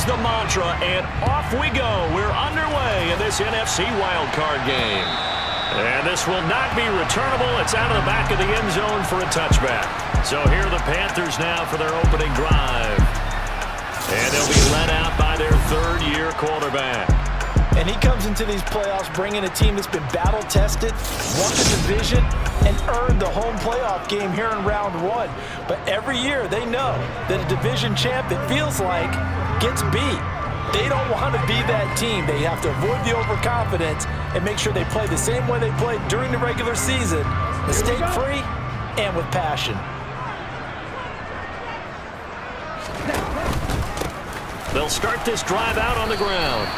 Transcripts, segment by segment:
is the mantra, and off we go. We're underway in this NFC wildcard game. And this will not be returnable. It's out of the back of the end zone for a touchback. So here are the Panthers now for their opening drive. And they'll be led out by their third-year quarterback. And he comes into these playoffs bringing a team that's been battle-tested, won the division, and earned the home playoff game here in round one. But every year they know that a division champ, it feels like, gets beat. They don't want to be that team. They have to avoid the overconfidence and make sure they play the same way they played during the regular season, mistake-free and with passion. They'll start this drive out on the ground.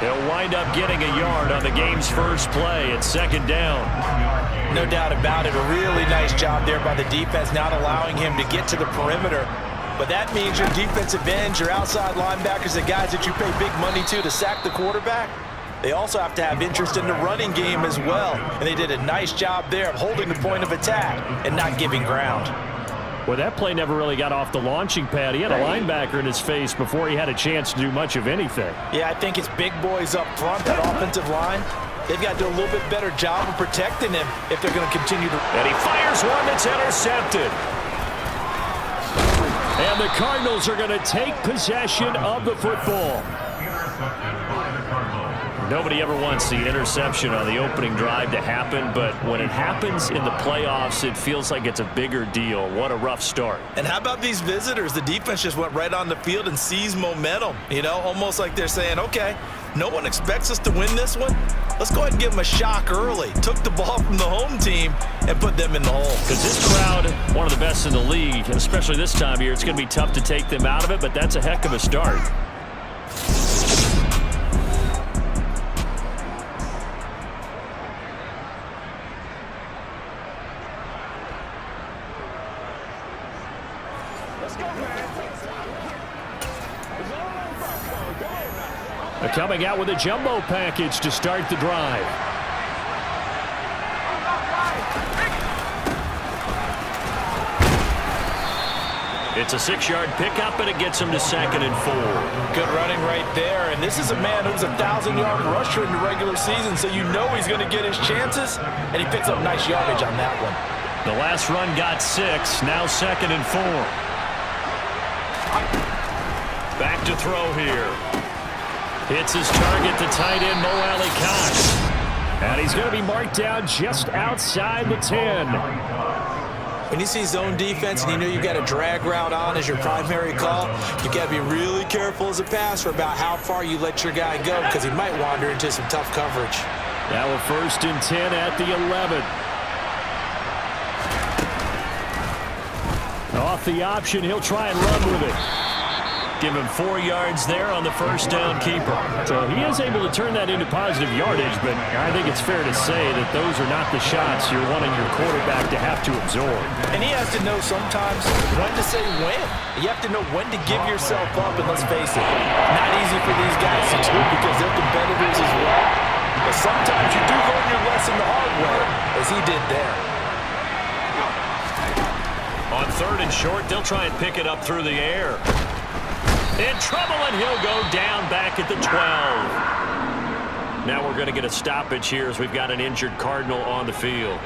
They'll wind up getting a yard on the game's first play at second down. No doubt about it. A really nice job there by the defense, not allowing him to get to the perimeter. But that means your defensive ends, your outside linebackers, the guys that you pay big money to sack the quarterback, they also have to have interest in the running game as well. And they did a nice job there of holding the point of attack and not giving ground. Well, that play never really got off the launching pad. He had a linebacker in his face before he had a chance to do much of anything. Yeah, I think it's big boys up front, that offensive line. They've got to do a little bit better job of protecting him if they're going to continue to. And he fires one that's intercepted. And the Cardinals are going to take possession of the football. Nobody ever wants the interception on the opening drive to happen, but when it happens in the playoffs, it feels like it's a bigger deal. What a rough start. And how about these visitors? The defense just went right on the field and seized momentum. You know, almost like they're saying, okay, no one expects us to win this one. Let's go ahead and give them a shock early. Took the ball from the home team and put them in the hole. Because this crowd, one of the best in the league, and especially this time of year, it's going to be tough to take them out of it, but that's a heck of a start. They're coming out with a jumbo package to start the drive. It's a 6-yard pickup, and it gets him to 2nd and 4. Good running right there. And this is a man who's a 1,000-yard rusher in the regular season, so you know he's going to get his chances, and he picks up nice yardage on that one. The last run got 6, now 2nd and 4. Back to throw here. Hits his target, the tight end, Mo Alley-Cox. And he's going to be marked down just outside the 10. When you see zone defense and you know you've got a drag route on as your primary call, you've got to be really careful as a passer about how far you let your guy go because he might wander into some tough coverage. Now a 1st and 10 at the 11. Off the option, he'll try and run with it. Give him 4 yards there on the first down keeper. So he is able to turn that into positive yardage, but I think it's fair to say that those are not the shots you're wanting your quarterback to have to absorb. And he has to know sometimes when to say when. You have to know when to give yourself up, and let's face it, not easy for these guys to do because they're competitors as well. But sometimes you do learn your lesson the hard way, as he did there. On 3rd and short, they'll try and pick it up through the air. In trouble, and he'll go down back at the 12. Now we're going to get a stoppage here as we've got an injured Cardinal on the field.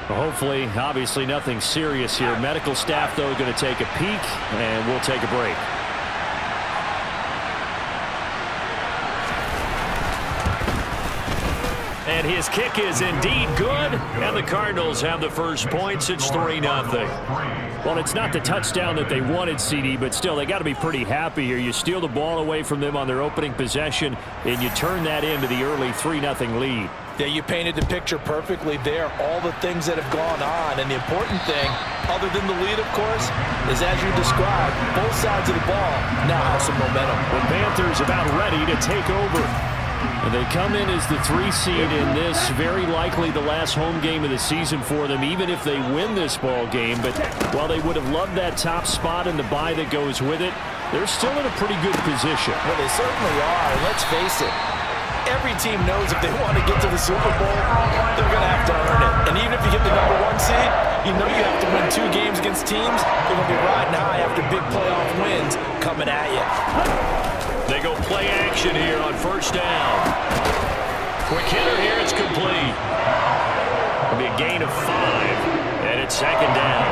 Well, hopefully, obviously nothing serious here. Medical staff, though, going to take a peek, and we'll take a break. And his kick is indeed good, and the Cardinals have the first points. It's 3-0. Well, it's not the touchdown that they wanted, CD, but still, they got to be pretty happy here. You steal the ball away from them on their opening possession, and you turn that into the early 3-0 lead. Yeah, you painted the picture perfectly there, all the things that have gone on. And the important thing, other than the lead, of course, is as you described, both sides of the ball now have some momentum. The Panthers about ready to take over. And they come in as the 3 seed in this, very likely the last home game of the season for them, even if they win this ball game. But while they would have loved that top spot and the bye that goes with it, they're still in a pretty good position. Well, they certainly are. And let's face it, every team knows if they want to get to the Super Bowl, they're going to have to earn it. And even if you get the number 1 seed, you know you have to win 2 games against teams. They're going to be riding high after big playoff wins coming at you. They go play action here on first down. Quick hitter here. It's complete. It'll be a gain of 5, and it's second down.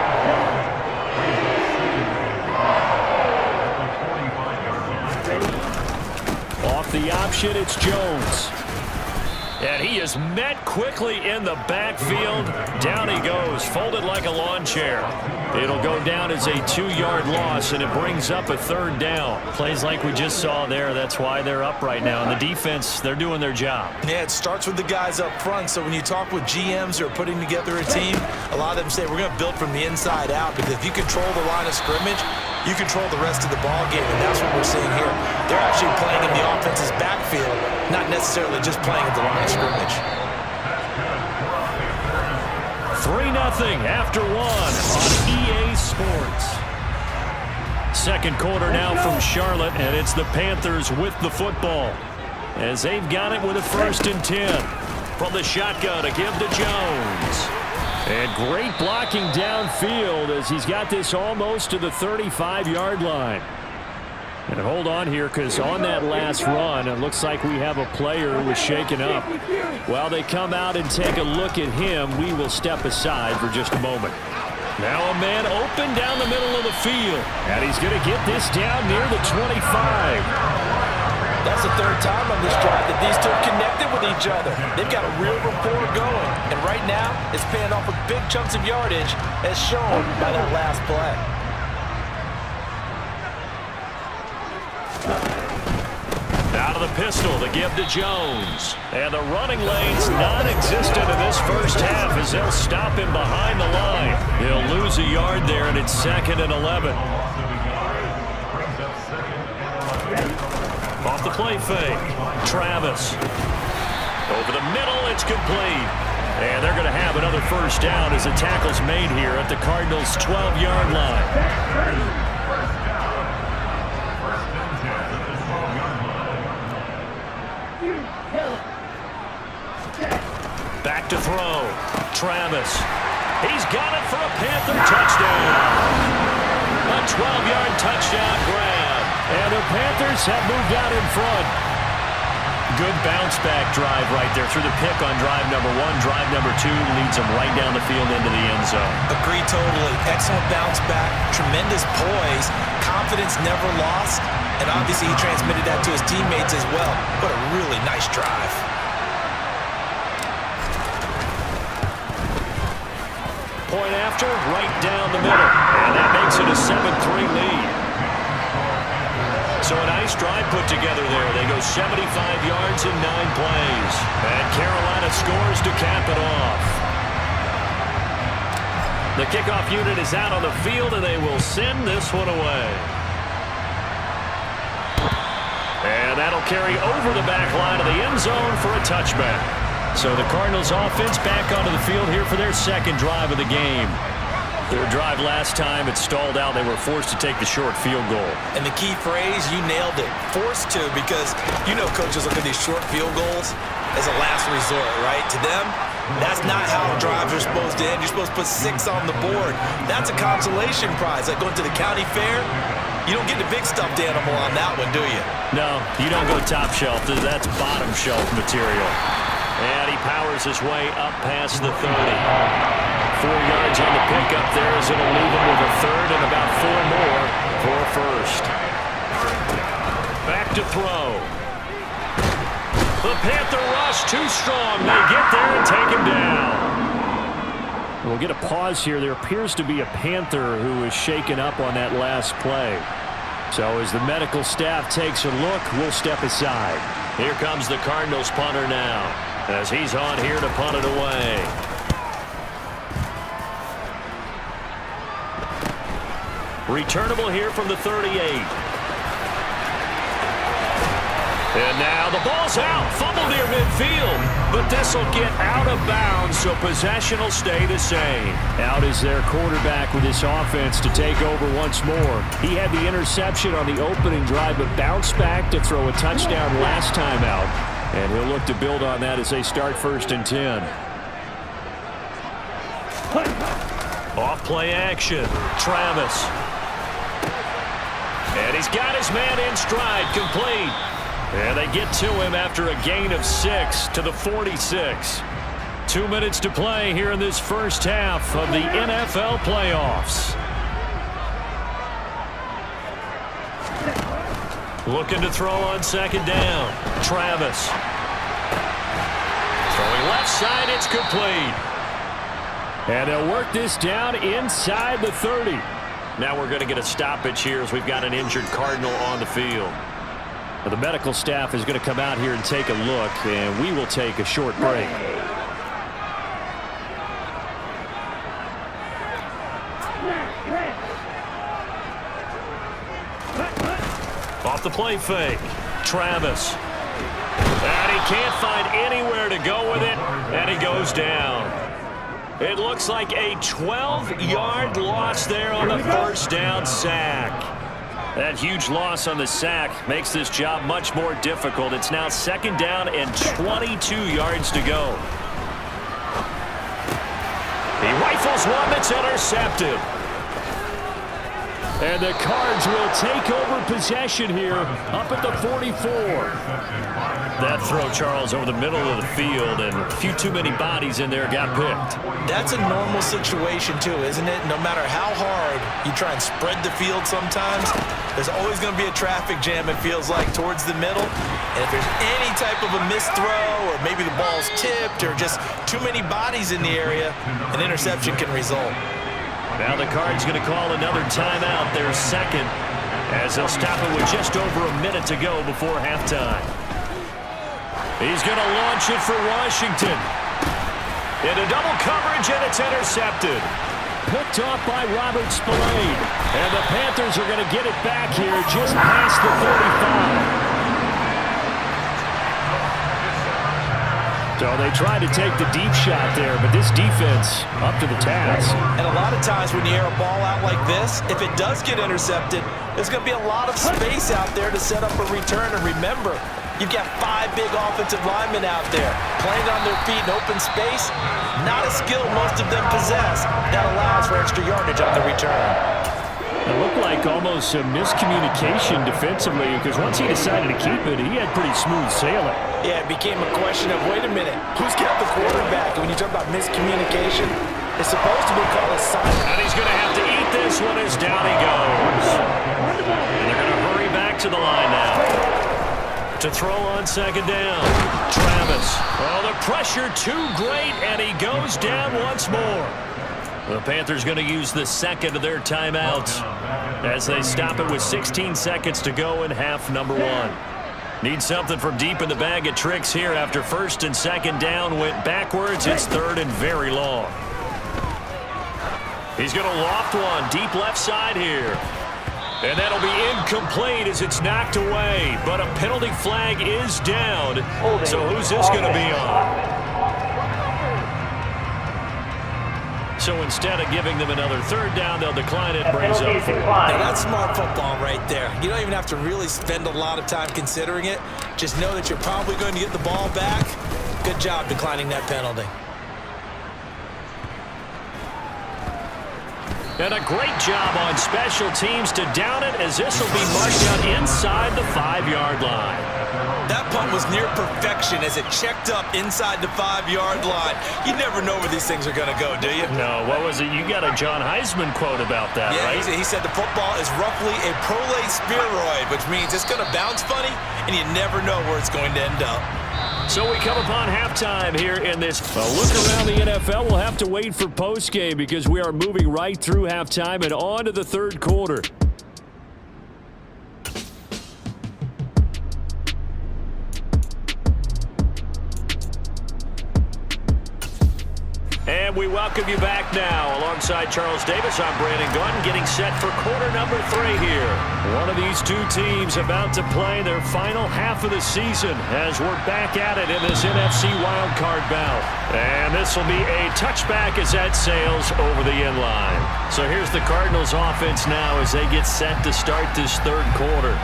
Off the option, it's Jones. And he is met quickly in the backfield. Down he goes, folded like a lawn chair. It'll go down as a 2-yard loss, and it brings up a third down. Plays like we just saw there. That's why they're up right now. And the defense, they're doing their job. Yeah, it starts with the guys up front. So when you talk with GMs who are putting together a team, a lot of them say we're going to build from the inside out, because if you control the line of scrimmage, you control the rest of the ball game, and that's what we're seeing here. They're actually playing in the offense's backfield, not necessarily just playing at the line of scrimmage. 3-0 after 1 on EA Sports. Second quarter now from Charlotte, and it's the Panthers with the football, as they've got it with a 1st and 10. From the shotgun to give to Jones. And great blocking downfield as he's got this almost to the 35-yard line. And hold on here, because on that last run, it looks like we have a player who was shaken up. While they come out and take a look at him, we will step aside for just a moment. Now a man open down the middle of the field. And he's going to get this down near the 25. That's the 3rd time on this drive that these two have connected with each other. They've got a real rapport going. And right now, it's paying off with big chunks of yardage, as shown by that last play. Out of the pistol to give to Jones. And the running lane's non-existent in this first half as they'll stop him behind the line. He'll lose a yard there, and it's 2nd and 11. Off the play fake. Travis. Over the middle, it's complete. And they're going to have another first down as the tackle's made here at the Cardinals' 12-yard line. Back to throw. Travis. He's got it for a Panther touchdown. A 12-yard touchdown grab. And the Panthers have moved out in front. Good bounce-back drive right there through the pick on drive number 1. Drive number 2 leads them right down the field into the end zone. Agree totally. Excellent bounce-back. Tremendous poise. Confidence never lost. And obviously he transmitted that to his teammates as well. What a really nice drive. Point after, right down the middle. And that makes it a 7-3 lead. So a nice drive put together there. They go 75 yards in 9 plays. And Carolina scores to cap it off. The kickoff unit is out on the field, and they will send this one away. And that'll carry over the back line of the end zone for a touchback. So the Cardinals offense back onto the field here for their 2nd drive of the game. Their drive last time, it stalled out. They were forced to take the short field goal. And the key phrase, you nailed it. Forced to, because you know coaches look at these short field goals as a last resort, right? To them, that's not how drives are supposed to end. You're supposed to put 6 on the board. That's a consolation prize. Like going to the county fair, you don't get the big stuffed animal on that one, do you? No, you don't go top shelf. That's bottom shelf material. And he powers his way up past the 30. 4 yards on the pickup there as it'll leave him with a 3rd and about 4 more for a 1st. Back to throw. The Panther rush too strong. They get there and take him down. We'll get a pause here. There appears to be a Panther who is shaken up on that last play. So as the medical staff takes a look, we'll step aside. Here comes the Cardinals punter now, as he's on here to punt it away. Returnable here from the 38. And now the ball's out. Fumble near midfield. But this will get out of bounds, so possession will stay the same. Out is their quarterback with this offense to take over once more. He had the interception on the opening drive, but bounced back to throw a touchdown last time out. And he'll look to build on that as they start 1st and 10. Off play action. Travis. And he's got his man in stride, complete. And they get to him after a gain of 6 to the 46. 2 minutes to play here in this first half of the NFL playoffs. Looking to throw on second down. Travis. Throwing left side, it's complete. And they'll work this down inside the 30. Now we're going to get a stoppage here as we've got an injured Cardinal on the field. Well, the medical staff is going to come out here and take a look, and we will take a short break. Off the play fake. Travis. And he can't find anywhere to go with it, and he goes down. It looks like a 12-yard loss there on the first down sack. That huge loss on the sack makes this job much more difficult. It's now second down and 22 yards to go. He rifles one that's intercepted. And the Cards will take over possession here up at the 44. That throw, Charles, over the middle of the field, and a few too many bodies in there got picked. That's a normal situation, too, isn't it? No matter how hard you try and spread the field sometimes, there's always going to be a traffic jam, it feels like, towards the middle. And if there's any type of a missed throw, or maybe the ball's tipped, or just too many bodies in the area, an interception can result. Now the Cards going to call another timeout, their second, as they'll stop it with just over a minute to go before halftime. He's going to launch it for Washington. Into double coverage, and it's intercepted. Picked off by Robert Spillane. And the Panthers are going to get it back here just past the 35. So they tried to take the deep shot there, but this defense up to the task. And a lot of times when you air a ball out like this, if it does get intercepted, there's going to be a lot of space out there to set up a return. And remember, you've got 5 big offensive linemen out there playing on their feet in open space. Not a skill most of them possess. That allows for extra yardage on the return. It looked like almost a miscommunication defensively, because once he decided to keep it, he had pretty smooth sailing. Yeah, it became a question of, wait a minute, who's got the quarterback? And when you talk about miscommunication, it's supposed to be called a sign. And he's going to have to eat this one as down he goes. And they're going to hurry back to the line now. To throw on second down. Travis. Oh, the pressure too great, and he goes down once more. The Panthers going to use the second of their timeouts as they stop it with 16 seconds to go in half number 1. Need something from deep in the bag of tricks here after first and second down went backwards. It's third and very long. He's going to loft one deep left side here. And that'll be incomplete as it's knocked away. But a penalty flag is down. So who's this going to be on? So instead of giving them another third down, they'll decline it. Brings up 4. Now that's smart football right there. You don't even have to really spend a lot of time considering it. Just know that you're probably going to get the ball back. Good job declining that penalty. And a great job on special teams to down it, as this will be marked out inside the 5-yard line. That punt was near perfection as it checked up inside the 5-yard line. You never know where these things are going to go, do you? No, what was it? You got a John Heisman quote about that, right? Yeah, he said the football is roughly a prolate spheroid, which means it's going to bounce funny, and you never know where it's going to end up. So we come upon halftime here in this. A look around the NFL. We'll have to wait for postgame because we are moving right through halftime and on to the third quarter. And we welcome you back now. Alongside Charles Davis, I'm Brandon Gordon, getting set for quarter number 3 here. One of these two teams about to play their final half of the season as we're back at it in this NFC wildcard bout. And this will be a touchback as that sails over the end line. So here's the Cardinals offense now as they get set to start this third quarter.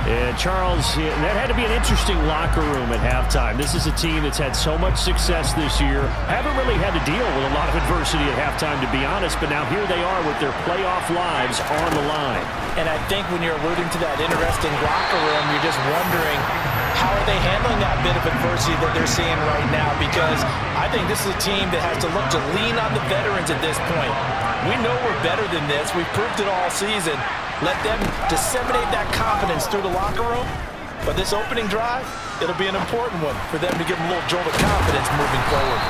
And Charles, that had to be an interesting locker room at halftime. This is a team that's had so much success this year. Haven't really had to deal with a lot of adversity at halftime, to be honest, but now here they are with their playoff lives on the line. And I think when you're alluding to that interesting locker room, you're just wondering, how are they handling that bit of adversity that they're seeing right now? Because I think this is a team that has to look to lean on the veterans at this point. We know we're better than this. We've proved it all season. Let them disseminate that confidence through the locker room. But this opening drive, it'll be an important one for them to give them a little jolt of confidence moving forward.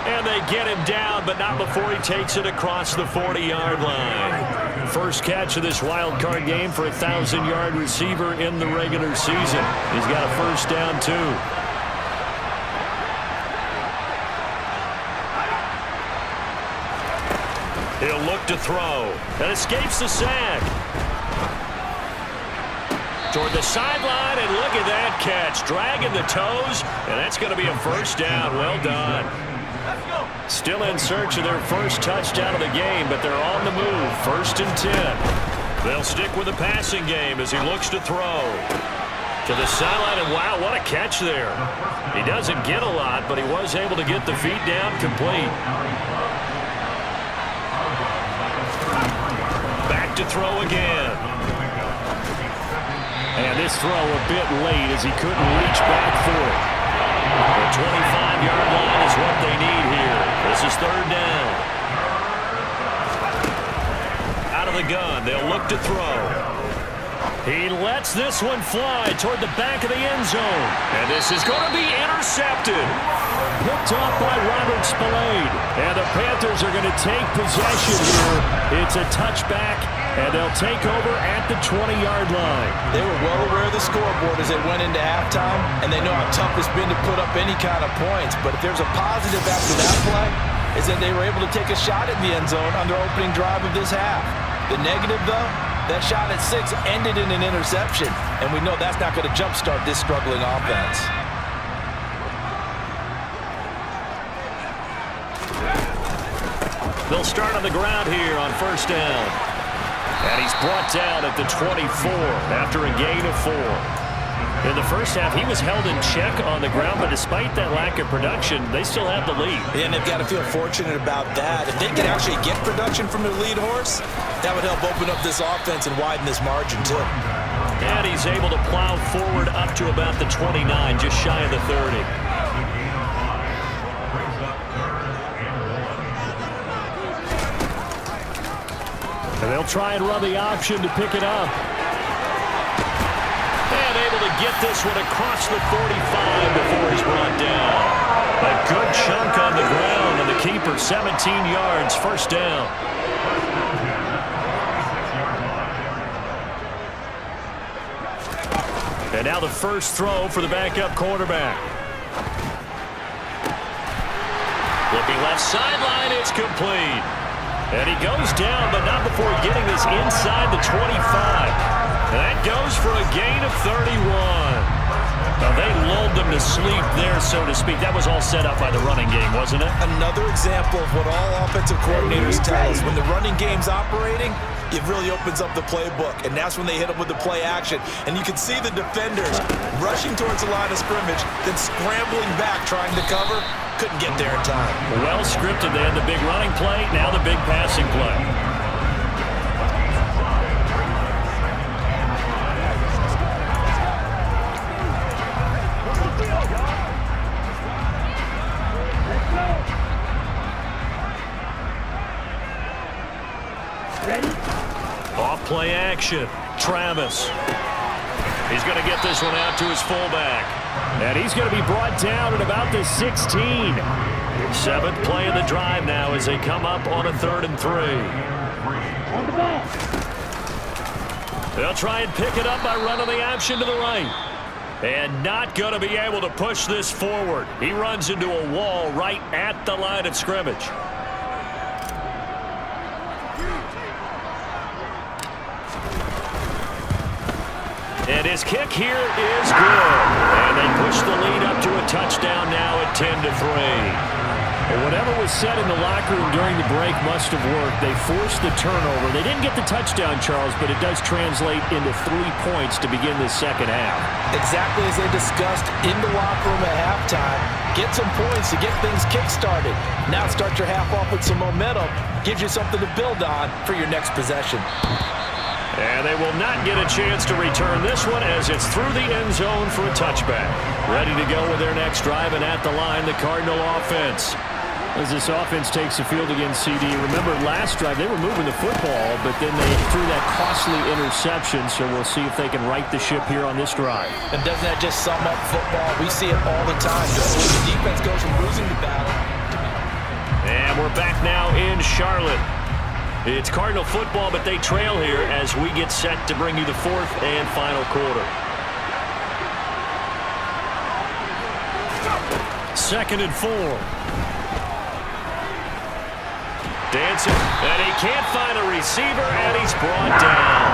And they get him down, but not before he takes it across the 40-yard line. First catch of this wild card game for a 1,000-yard receiver in the regular season. He's got a first down, too. He'll look to throw. And escapes the sack. Toward the sideline, and look at that catch. Dragging the toes, and that's going to be a first down. Well done. Still in search of their first touchdown of the game, but they're on the move. First and 10. They'll stick with the passing game as he looks to throw. To the sideline, and wow, what a catch there. He doesn't get a lot, but he was able to get the feet down complete. Back to throw again. And this throw a bit late as he couldn't reach back for it. The 25-yard line is what they need here. This is third down. Out of the gun, they'll look to throw. He lets this one fly toward the back of the end zone. And this is going to be intercepted. Picked off by Robert Spillane. And the Panthers are going to take possession here. It's a touchback, and they'll take over at the 20-yard line. They were well aware of the scoreboard as they went into halftime, and they know how tough it's been to put up any kind of points. But if there's a positive after that play, is that they were able to take a shot at the end zone on their opening drive of this half. The negative, though, that shot at 6 ended in an interception, and we know that's not going to jumpstart this struggling offense. They'll start on the ground here on first down. And he's brought down at the 24 after a gain of 4. In the first half, he was held in check on the ground, but despite that lack of production, they still have the lead. And they've got to feel fortunate about that. If they can actually get production from their lead horse, that would help open up this offense and widen this margin, too. And he's able to plow forward up to about the 29, just shy of the 30. And they'll try and run the option to pick it up. And able to get this one across the 45 before he's brought down. A good chunk on the ground, and the keeper 17 yards, first down. And now the first throw for the backup quarterback. Looking left sideline, it's complete. And he goes down, but not before getting this inside the 25. And that goes for a gain of 31. Now, they lulled them to sleep there, so to speak. That was all set up by the running game, wasn't it? Another example of what all offensive coordinators tell us. When the running game's operating, it really opens up the playbook, and that's when they hit them with the play action. And you can see the defenders rushing towards the line of scrimmage, then scrambling back, trying to cover. Couldn't get there in time. Well scripted. They had the big running play, now the big passing play. Ready? Off play action. Travis. He's going to get this one out to his fullback. And he's going to be brought down at about the 16. 7th play of the drive now as they come up on a 3rd and 3. On the ball. They'll try and pick it up by running the option to the right. And not going to be able to push this forward. He runs into a wall right at the line of scrimmage. And his kick here is good. And they push the lead up to a touchdown now at 10-3. And whatever was said in the locker room during the break must have worked. They forced the turnover. They didn't get the touchdown, Charles, but it does translate into 3 points to begin this second half. Exactly as they discussed in the locker room at halftime. Get some points to get things kick-started. Now start your half off with some momentum. Gives you something to build on for your next possession. And they will not get a chance to return this one as it's through the end zone for a touchback. Ready to go with their next drive, and at the line, the Cardinal offense. As this offense takes the field against CD. Remember, last drive, they were moving the football, but then they threw that costly interception, so we'll see if they can right the ship here on this drive. And doesn't that just sum up football? We see it all the time. The defense goes from losing the battle. And we're back now in Charlotte. It's Cardinal football, but they trail here as we get set to bring you the fourth and final quarter. 2nd and 4. Dancing, and he can't find a receiver, and he's brought down.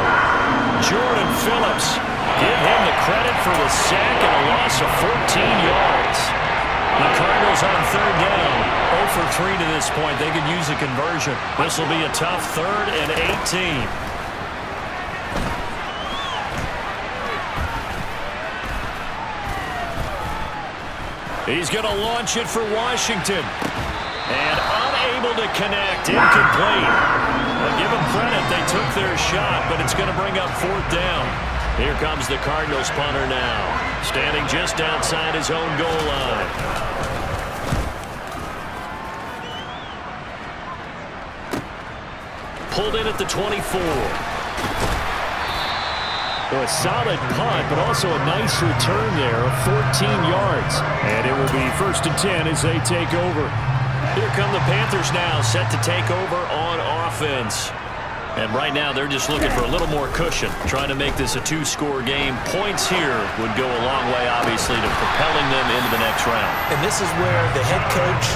Jordan Phillips, give him the credit for the sack and a loss of 14 yards. The Cardinals on 3rd down, 0 for 3 to this point. They could use a conversion. This will be a tough 3rd and 18. He's going to launch it for Washington. And unable to connect, incomplete. Well, give them credit, they took their shot, but it's going to bring up 4th down. Here comes the Cardinals punter now, standing just outside his own goal line. Pulled in at the 24. So a solid punt, but also a nice return there of 14 yards. And it will be 1st and 10 as they take over. Here come the Panthers now, set to take over on offense. And right now, they're just looking for a little more cushion, trying to make this a 2-score game. Points here would go a long way, obviously, to propelling them into the next round. And this is where the head coach,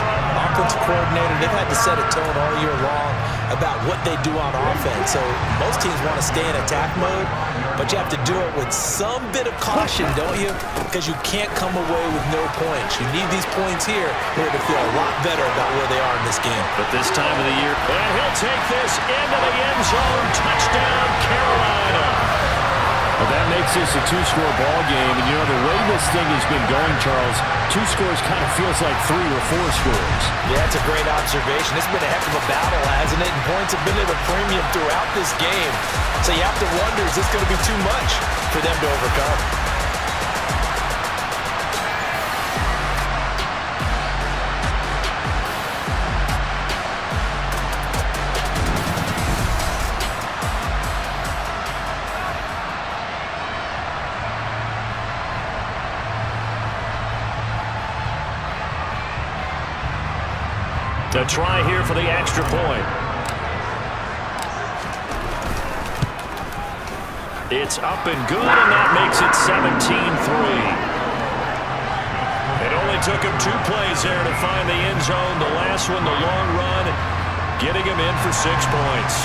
offensive coordinator, they've had to set a tone all year long about what they do on offense. So most teams want to stay in attack mode, but you have to do it with some bit of caution, don't you? Because you can't come away with no points. You need these points here in order to feel a lot better about where they are in this game. But this time of the year, and he'll take this into the end zone. Touchdown, Carolina. Well, that makes this a 2-score ball game. And, you know, the way this thing has been going, Charles, 2 scores kind of feels like 3 or 4 scores. Yeah, that's a great observation. It's been a heck of a battle, hasn't it? And points have been at a premium throughout this game. So you have to wonder, is this going to be too much for them to overcome? To try here for the extra point. It's up and good, and that makes it 17-3. It only took him 2 plays there to find the end zone. The last one, the long run, getting him in for 6 points.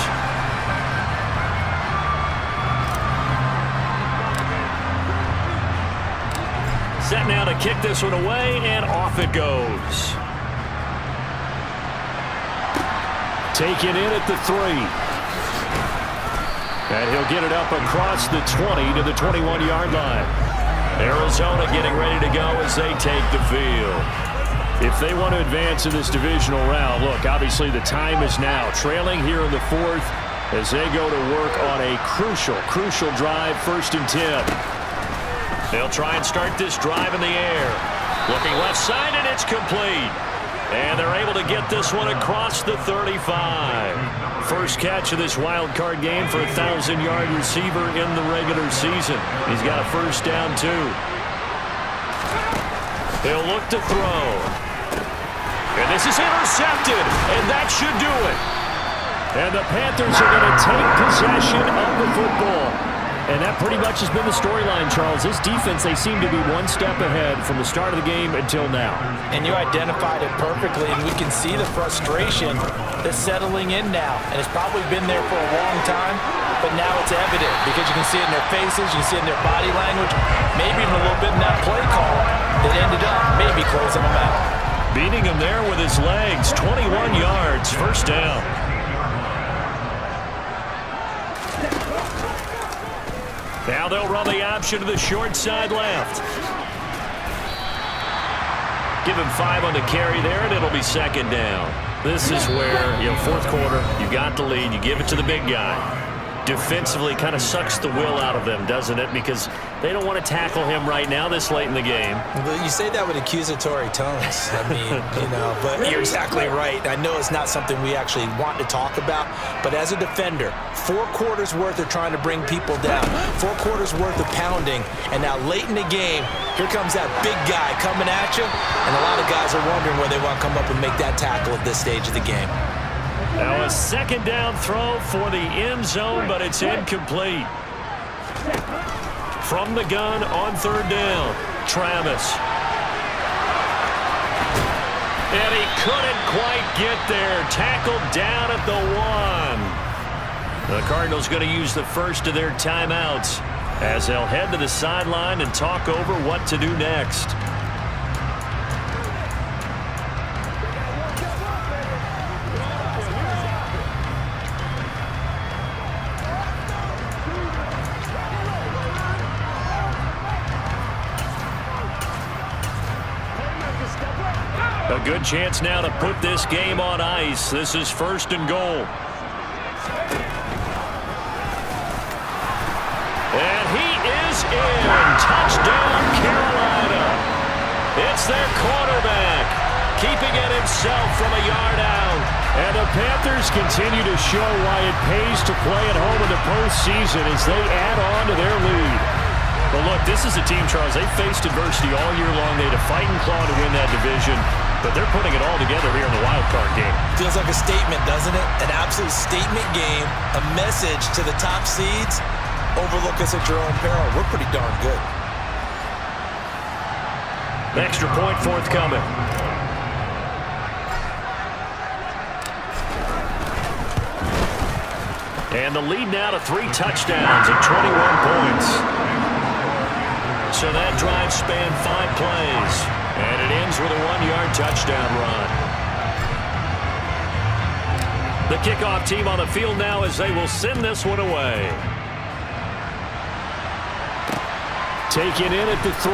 Set now to kick this one away, and off it goes. Taken in at the 3. And he'll get it up across the 20 to the 21-yard line. Arizona getting ready to go as they take the field. If they want to advance in this divisional round, look, obviously the time is now. Trailing here in the 4th as they go to work on a crucial drive, 1st and 10. They'll try and start this drive in the air. Looking left side, and it's complete. And they're able to get this one across the 35. First catch of this wild card game for a 1,000-yard receiver in the regular season. He's got a 1st down, too. He'll look to throw. And this is intercepted, and that should do it. And the Panthers are going to take possession of the football. And that pretty much has been the storyline, Charles. This defense, they seem to be 1 step ahead from the start of the game until now. And you identified it perfectly, and we can see the frustration that's settling in now. And it's probably been there for a long time, but now it's evident because you can see it in their faces, you can see it in their body language, maybe even a little bit in that play call that ended up maybe closing them out. Beating him there with his legs. 21 yards, first down. Now they'll run the option to the short side left. Give him 5 on the carry there, and it'll be second down. This is where, fourth quarter, you got the lead, you give it to the big guy. Defensively kind of sucks the will out of them, doesn't it? Because they don't want to tackle him right now this late in the game. Well, you say that with accusatory tones. I mean, but you're exactly right. I know it's not something we actually want to talk about, but as a defender, 4 quarters worth of trying to bring people down, 4 quarters worth of pounding, and now late in the game, here comes that big guy coming at you, and a lot of guys are wondering where they want to come up and make that tackle at this stage of the game. Now a second down throw for the end zone, but it's incomplete. From the gun on third down, Travis. And he couldn't quite get there. Tackled down at the 1. The Cardinals going to use the first of their timeouts as they'll head to the sideline and talk over what to do next. A good chance now to put this game on ice. This is first and goal. And he is in. Touchdown, Carolina. It's their quarterback, keeping it himself from a yard out. And the Panthers continue to show why it pays to play at home in the postseason as they add on to their lead. Well, look, this is a team, Charles, they faced adversity all year long. They had to fight and claw to win that division, but they're putting it all together here in the wild card game. Feels like a statement, doesn't it? An absolute statement game, a message to the top seeds. Overlook us at your own peril. We're pretty darn good. Extra point forthcoming. And the lead now to 3 touchdowns and 21 points. So that drive spanned 5 plays. And it ends with a 1-yard touchdown run. The kickoff team on the field now as they will send this one away. Taken in at the 3.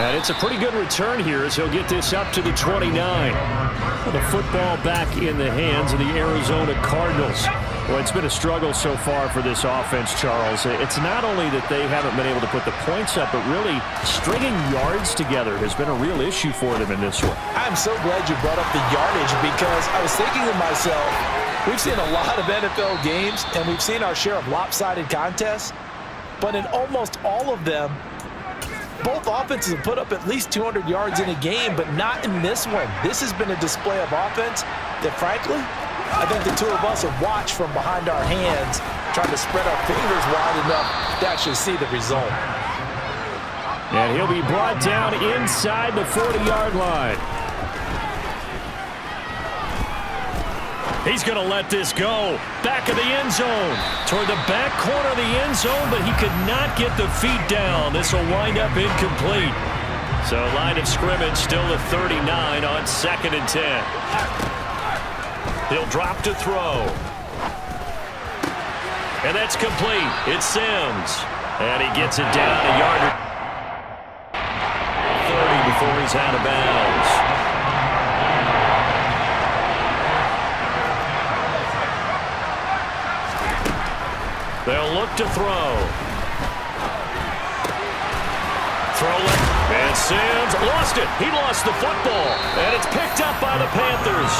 And it's a pretty good return here as he'll get this up to the 29. The football back in the hands of the Arizona Cardinals. Well, it's been a struggle so far for this offense, Charles. It's not only that they haven't been able to put the points up, but really stringing yards together has been a real issue for them in this one. I'm so glad you brought up the yardage because I was thinking to myself, we've seen a lot of NFL games and we've seen our share of lopsided contests, but in almost all of them, both offenses have put up at least 200 yards in a game, but not in this one. This has been a display of offense that, frankly, I think the two of us have watched from behind our hands, trying to spread our fingers wide enough to actually see the result. And he'll be brought down inside the 40-yard line. He's going to let this go. Back of the end zone. Toward the back corner of the end zone, but he could not get the feet down. This will wind up incomplete. So line of scrimmage still the 39 on 2nd and 10. He'll drop to throw. And that's complete. It's Sims. And he gets it down a yard or 30 before he's out of bounds. They'll look to throw. Throw it. And Sims lost it. He lost the football. And it's picked up by the Panthers.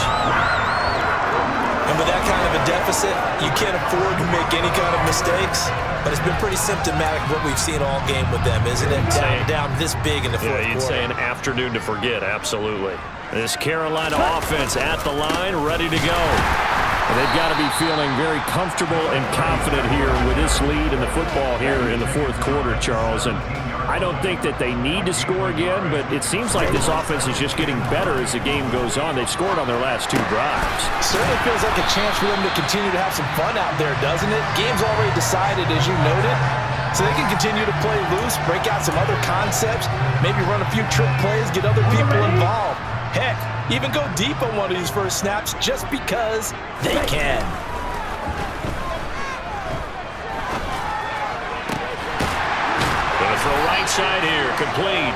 And with that kind of a deficit, you can't afford to make any kind of mistakes. But it's been pretty symptomatic of what we've seen all game with them, isn't it? Down this big in the fourth quarter. You'd say an afternoon to forget, absolutely. This Carolina offense at the line, ready to go. And they've got to be feeling very comfortable and confident here with this lead in the football here in the fourth quarter, Charles. And I don't think that they need to score again, but it seems like this offense is just getting better as the game goes on. They've scored on their last 2 drives. Certainly feels like a chance for them to continue to have some fun out there, doesn't it? Game's already decided, as you noted. So they can continue to play loose, break out some other concepts, maybe run a few trick plays, get other people involved. Heck, even go deep on one of these first snaps just because they can. Going to throw right side here, complete.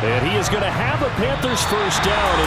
And he is going to have a Panthers first down.